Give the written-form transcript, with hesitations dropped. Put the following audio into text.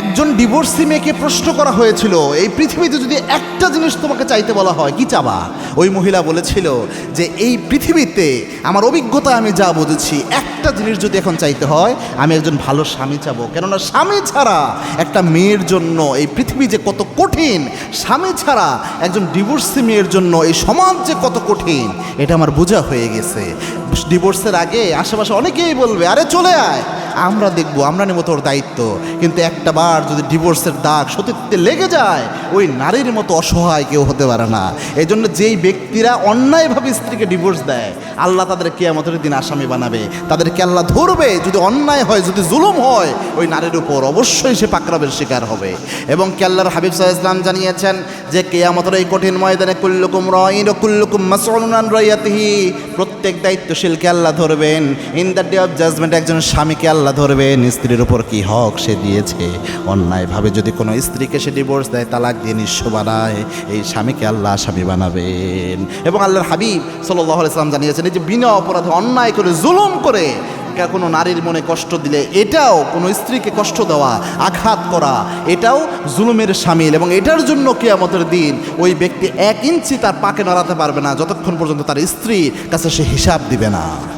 একজন ডিভোর্সি মেয়েকে প্রশ্ন করা হয়েছিল, এই পৃথিবীতে যদি একটা জিনিস তোমাকে চাইতে বলা হয় কি চাবা? ওই মহিলা বলেছিল যে এই পৃথিবীতে আমার অভিজ্ঞতা আমি যা বুঝেছি, একটা জিনিস যদি এখন চাইতে হয় আমি একজন ভালো স্বামী চাবো। কেননা স্বামী ছাড়া একটা মেয়ের জন্য এই পৃথিবী যে কত কঠিন, স্বামী ছাড়া একজন ডিভোর্সি মেয়ের জন্য এই সমাজ যে কত কঠিন, এটা আমার বোঝা হয়ে গেছে। ডিভোর্সের আগে আশেপাশে অনেকেই বলবে আরে চলে আয়, আমরা দেখবো, আমরা নেব তোর দায়িত্ব। কিন্তু একটা বার যদি ডিভোর্সের দাগ সতীত্বে লেগে যায়, ওই নারীর মতো অসহায় কেউ হতে পারে না। এই জন্য যেই ব্যক্তিরা অন্যায়ভাবে স্ত্রীকে ডিভোর্স দেয়, আল্লাহ তাদের কিয়ামতের দিন আসামি বানাবে, তাদেরকে আল্লাহ ধরবে। যদি অন্যায় হয়, যদি জুলুম হয়, ওই নারীর উপর অবশ্যই সে পাকড়াবের শিকার হবে। এবং আল্লাহর হাবিব সাল্লাল্লাহু আলাইহি ওয়াসাল্লাম জানিয়েছেন যে কিয়ামতের এই কঠিন ময়দানে কুল্লুকুম রাঈন ওয়া কুল্লুকুম মাসউলুন আন রাইয়াতিহি, প্রত্যেক দায়িত্বশীলকে আল্লাহ ধরবেন। In the day of judgement একজন স্বামীকে আল্লাহ ধরবেন, স্ত্রীর উপর কি হক সে দিয়েছে। অন্যায়ভাবে যদি কোনো স্ত্রীকে সে ডিভোর্স দেয়, তালাক দিয়ে নিঃস্ব বানায়, এই স্বামীকে আল্লাহ আসামি বানাবেন। এবং আল্লাহর হাবিব সাল্লাল্লাহু আলাইহি ওয়াসাল্লাম জানিয়েছেন এই যে বিনা অপরাধে অন্যায় করে জুলুম করে কোনো নারীর মনে কষ্ট দিলে, এটাও কোনো স্ত্রীকে কষ্ট দেওয়া, আঘাত করা, এটাও জুলুমের শামিল। এবং এটার জন্য কিয়ামতের দিন ওই ব্যক্তি 1 ইঞ্চি তার পাকে নড়াতে পারবে না যতক্ষণ পর্যন্ত তার স্ত্রীর কাছে সে হিসাব দিবে না।